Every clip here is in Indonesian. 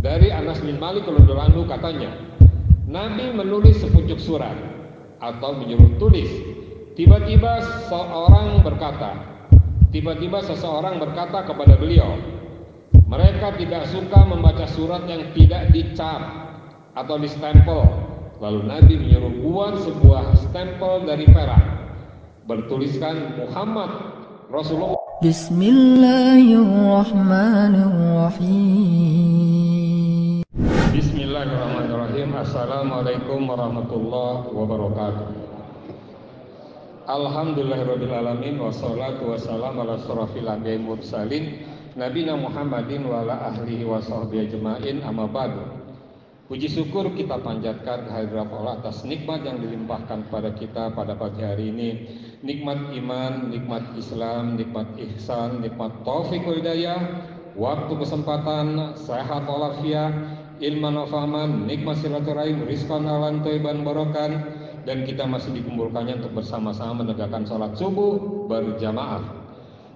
Dari Anas bin Malik radhiyallahu anhu katanya, Nabi menulis sepucuk surat atau menyuruh tulis. Tiba-tiba seseorang berkata kepada beliau, mereka tidak suka membaca surat yang tidak dicap atau distempel. Lalu Nabi menyuruh buat sebuah stempel dari perak bertuliskan Muhammad Rasulullah. Bismillahirrahmanirrahim. Bismillahirrahmanirrahim. Assalamualaikum warahmatullahi wabarakatuh. Alhamdulillahirabbil alamin wassalatu wassalamu ala asyrofil anbiya'i mursalin nabiyina Muhammadin wa ala ahlihi wa sahbihi ajmain, amma ba'du. Puji syukur kita panjatkan kehadirat Allah atas nikmat yang dilimpahkan kepada kita pada pagi hari ini. Nikmat iman, nikmat Islam, nikmat ihsan, nikmat taufik wal hidayah, waktu kesempatan, sehat walafiat, ilman wa fahman, nikmat silaturahim, rizqan halan thayyiban barakan, dan kita masih dikumpulkannya untuk bersama-sama menegakkan salat subuh berjamaah.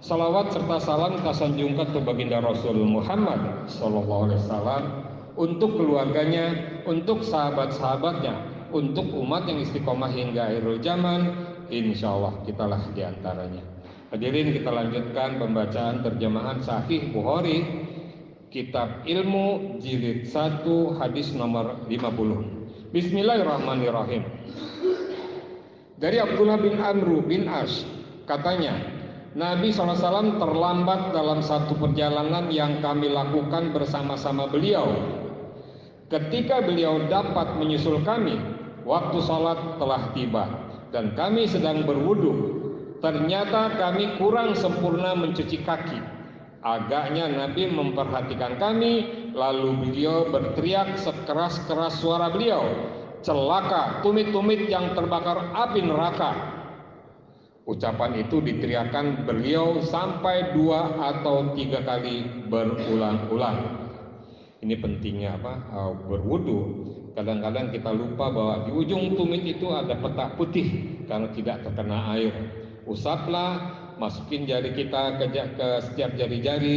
Salawat serta salam kita sanjungkan untuk baginda Rasul Muhammad sallallahu alaihi wasallam, untuk keluarganya, untuk sahabat-sahabatnya, untuk umat yang istiqomah hingga akhir zaman. Insyaallah kitalah diantaranya. Hadirin, kita lanjutkan pembacaan terjemahan Sahih Bukhari, Kitab Ilmu Jilid 1 hadis nomor 50. Bismillahirrahmanirrahim. Dari Abdullah bin Amr bin As katanya, Nabi SAW terlambat dalam satu perjalanan yang kami lakukan bersama-sama beliau. Ketika beliau dapat menyusul kami, waktu salat telah tiba dan kami sedang berwudu. Ternyata kami kurang sempurna mencuci kaki. Agaknya Nabi memperhatikan kami, lalu beliau berteriak sekeras-keras suara beliau, celaka tumit-tumit yang terbakar api neraka. Ucapan itu diteriakkan beliau sampai 2 atau 3 kali berulang-ulang. Ini pentingnya berwudu. Kadang-kadang kita lupa bahwa di ujung tumit itu ada peta putih karena tidak terkena air. Usaplah, masukin jari kita ke setiap jari-jari,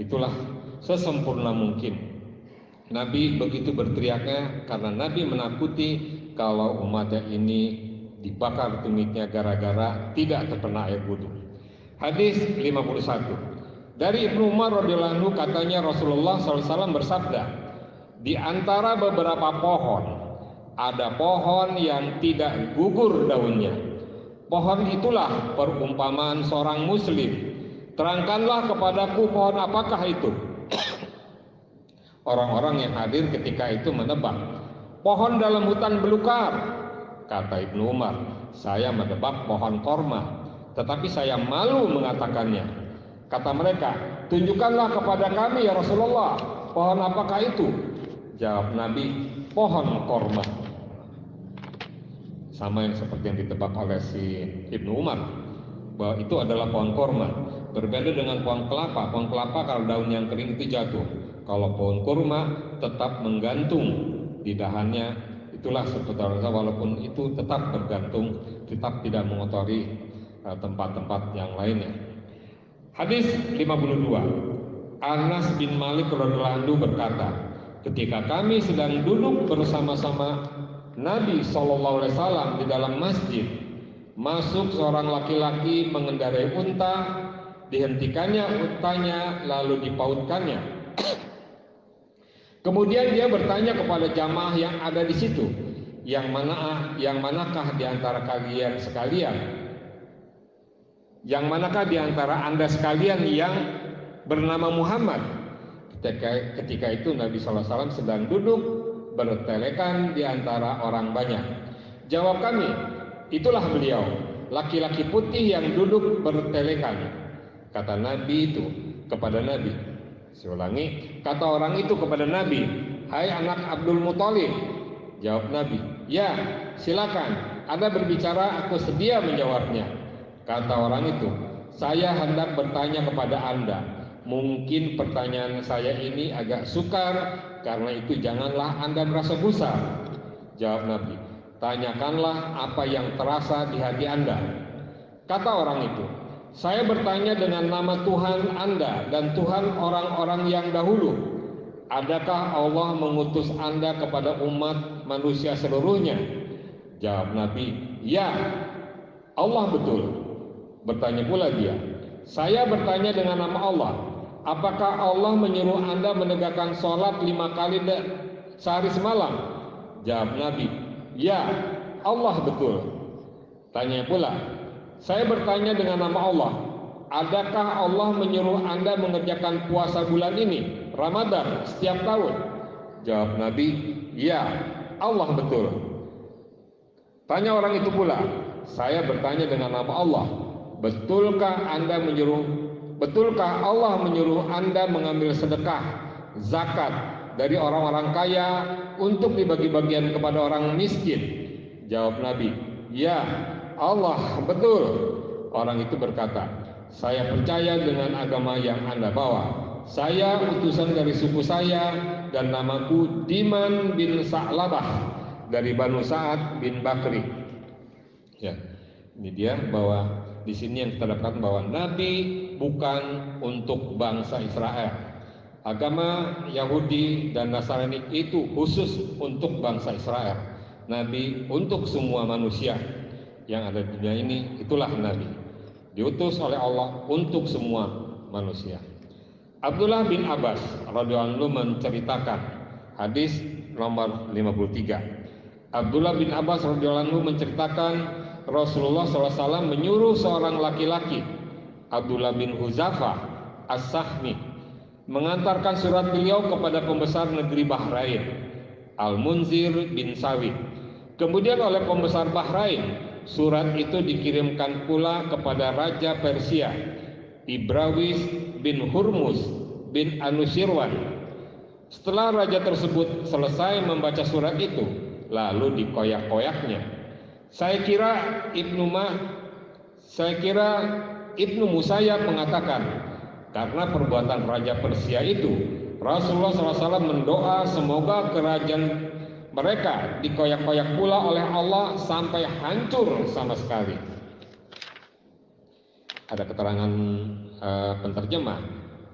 itulah sesempurna mungkin. Nabi begitu berteriaknya karena Nabi menakuti kalau umatnya ini dibakar tumitnya gara-gara tidak terkena air wudu. Hadis 51. Dari Ibnu Umar radhiyallahu anhu katanya Rasulullah SAW bersabda, di antara beberapa pohon ada pohon yang tidak gugur daunnya. Pohon itulah perumpamaan seorang muslim. Terangkanlah kepadaku pohon apakah itu? Orang-orang yang hadir ketika itu menebak, pohon dalam hutan belukar. Kata Ibnu Umar, saya menebak pohon korma, tetapi saya malu mengatakannya. Kata mereka, tunjukkanlah kepada kami ya Rasulullah, pohon apakah itu? Jawab Nabi, pohon korma. Sama yang seperti yang ditebak oleh si Ibnu Umar, bahwa itu adalah pohon korma. Berbeda dengan pohon kelapa. Pohon kelapa kalau daun yang kering itu jatuh. Kalau pohon kurma tetap menggantung di dahannya. Itulah sebetulnya, walaupun itu tetap bergantung, tetap tidak mengotori tempat-tempat yang lainnya. Hadis 52. Anas bin Malik radhiyallahu anhu berkata, ketika kami sedang duduk bersama-sama Nabi SAW di dalam masjid, masuk seorang laki-laki mengendarai unta, dihentikannya untanya lalu dipautkannya. Kemudian dia bertanya kepada jamaah yang ada di situ, yang manakah di antara kalian sekalian? Yang manakah di antara anda sekalian yang bernama Muhammad? Ketika itu Nabi SAW sedang duduk bertelekan di antara orang banyak. Jawab kami, itulah beliau, laki-laki putih yang duduk bertelekan. Kata Nabi itu kepada Nabi. Saya ulangi, kata orang itu kepada Nabi, hai anak Abdul Muthalib. Jawab Nabi, ya silakan, Anda berbicara, aku sedia menjawabnya. Kata orang itu, saya hendak bertanya kepada Anda. Mungkin pertanyaan saya ini agak sukar, karena itu janganlah Anda merasa gusar. Jawab Nabi, tanyakanlah apa yang terasa di hati Anda. Kata orang itu, saya bertanya dengan nama Tuhan Anda dan Tuhan orang-orang yang dahulu. adakah Allah mengutus Anda kepada umat manusia seluruhnya? Jawab Nabi, ya, Allah betul. Bertanya pula dia, saya bertanya dengan nama Allah, apakah Allah menyuruh Anda menegakkan sholat 5 kali sehari semalam? Jawab Nabi, ya, Allah betul. Tanya pula, saya bertanya dengan nama Allah, adakah Allah menyuruh Anda mengerjakan puasa bulan ini, Ramadan, setiap tahun? Jawab Nabi, ya, Allah betul. Tanya orang itu pula, saya bertanya dengan nama Allah, betulkah Allah menyuruh Anda mengambil sedekah, zakat dari orang-orang kaya untuk dibagi-bagian kepada orang miskin? Jawab Nabi, ya, Allah betul. Orang itu berkata, saya percaya dengan agama yang Anda bawa. Saya utusan dari suku saya dan namaku Diman bin Sa'labah dari Banu Sa'ad bin Bakri. Ya, ini dia bahwa di sini yang kita dapatkan bahwa Nabi bukan untuk bangsa Israel. Agama Yahudi dan Nasrani itu khusus untuk bangsa Israel. Nabi untuk semua manusia yang ada di dunia ini, itulah Nabi. Diutus oleh Allah untuk semua manusia. Abdullah bin Abbas radhiyallahu anhu menceritakan hadis nomor 53. Abdullah bin Abbas radhiyallahu anhu menceritakan Rasulullah SAW menyuruh seorang laki-laki, Abdullah bin Huzafah As-Sahmi, mengantarkan surat beliau kepada pembesar negeri Bahrain, Al-Munzir bin Sawi. Kemudian oleh pembesar Bahrain, surat itu dikirimkan pula kepada Raja Persia, Ibrawis bin Hurmuz bin Anushirwan. Setelah raja tersebut selesai membaca surat itu, lalu dikoyak-koyaknya. Saya kira Ibnu Musayyab mengatakan, karena perbuatan Raja Persia itu, Rasulullah SAW mendoa semoga kerajaan mereka dikoyak-koyak pula oleh Allah sampai hancur sama sekali. Ada keterangan penterjemah,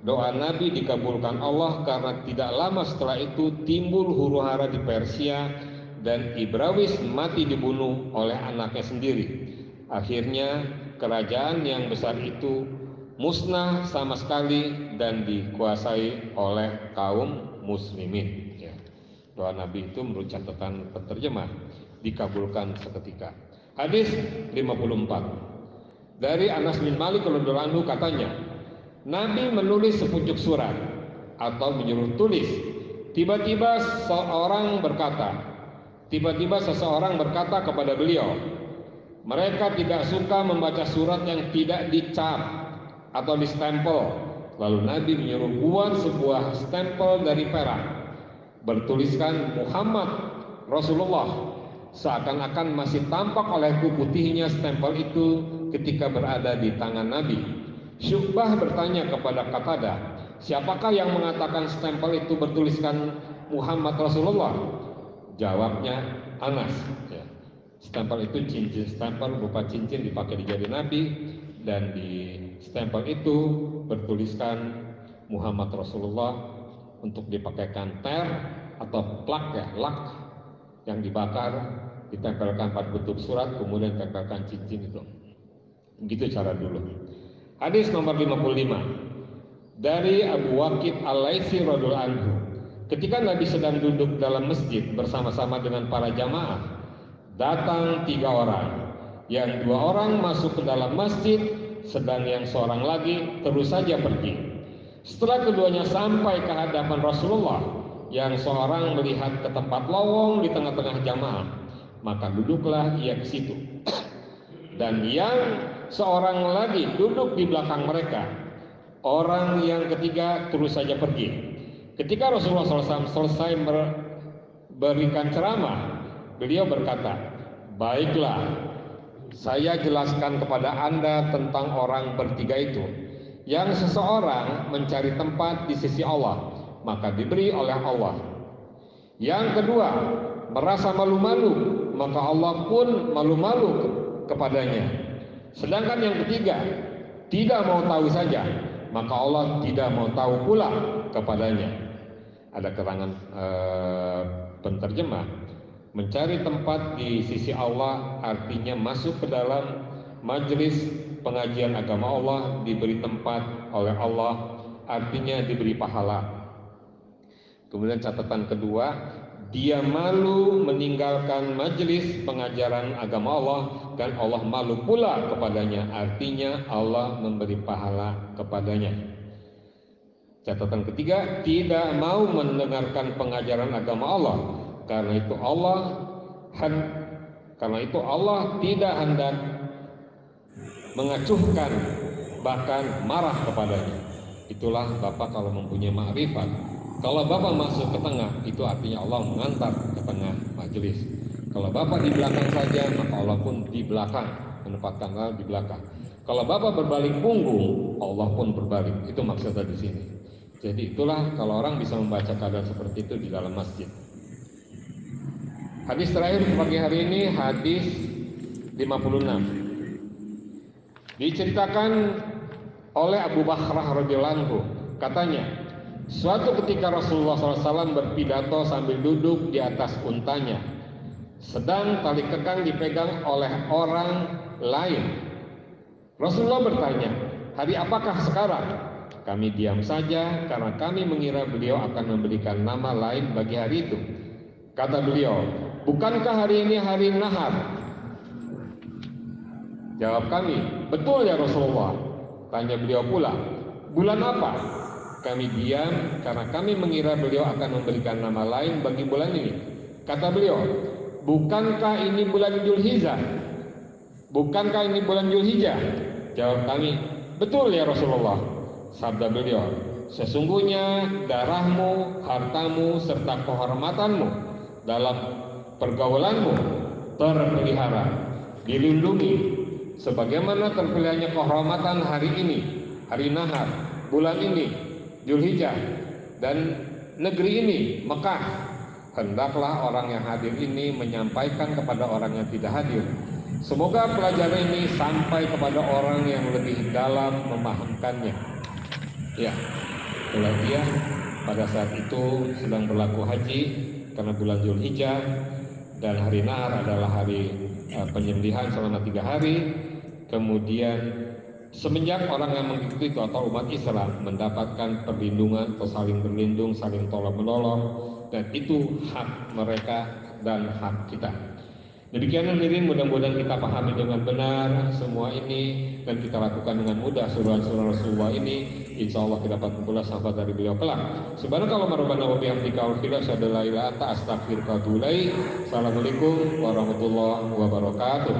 doa Nabi dikabulkan Allah karena tidak lama setelah itu timbul huru-hara di Persia dan Ibrawis mati dibunuh oleh anaknya sendiri. Akhirnya kerajaan yang besar itu musnah sama sekali dan dikuasai oleh kaum muslimin. Ya. Doa Nabi itu menurut catatan penterjemah dikabulkan seketika. Hadis 54. Dari Anas bin Malik radhiyallahu anhu katanya, Nabi menulis sepucuk surat atau menyuruh tulis. Tiba-tiba seseorang berkata kepada beliau, mereka tidak suka membaca surat yang tidak dicap atau distempel. Lalu Nabi menyuruh buat sebuah stempel dari perak, bertuliskan Muhammad Rasulullah. Seakan-akan masih tampak oleh putihnya stempel itu ketika berada di tangan Nabi. Syu'bah bertanya kepada Qatadah, siapakah yang mengatakan stempel itu bertuliskan Muhammad Rasulullah? Jawabnya Anas. Ya. Stempel itu cincin, stempel berupa cincin dipakai di jari Nabi, dan di stempel itu bertuliskan Muhammad Rasulullah untuk dipakaikan ter atau plak, ya, lak yang dibakar, ditempelkan pada bentuk surat, kemudian ditempelkan cincin itu. Begitu cara dulu. Hadis nomor 55 dari Abu Waqid Al-Laitsi radhiyallahu anhu. Ketika Nabi sedang duduk dalam masjid bersama-sama dengan para jamaah, datang 3 orang. Yang 2 orang masuk ke dalam masjid, sedang yang seorang lagi terus saja pergi. Setelah keduanya sampai ke hadapan Rasulullah, yang seorang melihat ke tempat lowong di tengah-tengah jamaah, maka duduklah ia ke situ. Dan yang seorang lagi duduk di belakang mereka. Orang yang ketiga terus saja pergi. Ketika Rasulullah SAW selesai memberikan ceramah, beliau berkata, baiklah, saya jelaskan kepada Anda tentang orang bertiga itu. Yang seseorang mencari tempat di sisi Allah, maka diberi oleh Allah. Yang kedua, merasa malu-malu, maka Allah pun malu-malu kepadanya. Sedangkan yang ketiga, tidak mau tahu saja, maka Allah tidak mau tahu pula kepadanya. ada keterangan penterjemah, mencari tempat di sisi Allah artinya masuk ke dalam majelis pengajian agama Allah, diberi tempat oleh Allah, artinya diberi pahala. Kemudian catatan kedua, dia malu meninggalkan majelis pengajaran agama Allah dan Allah malu pula kepadanya, artinya Allah memberi pahala kepadanya. Catatan ketiga, tidak mau mendengarkan pengajaran agama Allah, karena itu Allah tidak hendak mengacuhkan, bahkan marah kepadanya. Itulah Bapak kalau mempunyai ma'rifat. Kalau Bapak masuk ke tengah, itu artinya Allah mengantar ke tengah majelis. Kalau Bapak di belakang saja, maka Allah pun di belakang, menempatkan Allah di belakang. Kalau Bapak berbalik punggung, Allah pun berbalik. Itu maksudnya di sini. Jadi itulah kalau orang bisa membaca keadaan seperti itu di dalam masjid. Hadis terakhir pagi hari ini, hadis 56. Diceritakan oleh Abu Bakrah radhiyallahu anhu, katanya, suatu ketika Rasulullah SAW berpidato sambil duduk di atas untanya, sedang tali kekang dipegang oleh orang lain. Rasulullah bertanya, hari apakah sekarang? Kami diam saja karena kami mengira beliau akan memberikan nama lain bagi hari itu. Kata beliau, bukankah hari ini hari nahar? Jawab kami, betul ya Rasulullah. Tanya beliau pula, bulan apa? Kami diam karena kami mengira beliau akan memberikan nama lain bagi bulan ini. Kata beliau, bukankah ini bulan Dzulhijjah? Bukankah ini bulan Dzulhijjah? Jawab kami, betul ya Rasulullah. Sabda beliau, sesungguhnya darahmu, hartamu, serta kehormatanmu dalam pergaulanmu terpelihara, dilindungi, sebagaimana terpeliharanya kehormatan hari ini, hari nahar, bulan ini, Dzulhijjah, dan negeri ini, Mekah. Hendaklah orang yang hadir ini menyampaikan kepada orang yang tidak hadir. Semoga pelajaran ini sampai kepada orang yang lebih dalam memahamkannya. Ya, itulah dia pada saat itu sedang berlaku haji karena bulan Dzulhijjah dan hari nahar adalah hari penyembelihan selama 3 hari. Kemudian semenjak orang yang mengikuti itu atau umat Islam mendapatkan perlindungan atau saling berlindung, saling tolong menolong, dan itu hak mereka dan hak kita. Demikian hadirin, mudah-mudahan kita pahami dengan benar semua ini dan kita lakukan dengan mudah suruhan-suruhan Rasulullah ini. Insya Allah kita dapat memperoleh sahabat dari beliau kelak. Subhanakallahumma rabbana wa bihamdika asyhadu an la ilaha illa anta astaghfiruka wa atubu ilaik. Assalamualaikum warahmatullahi wabarakatuh.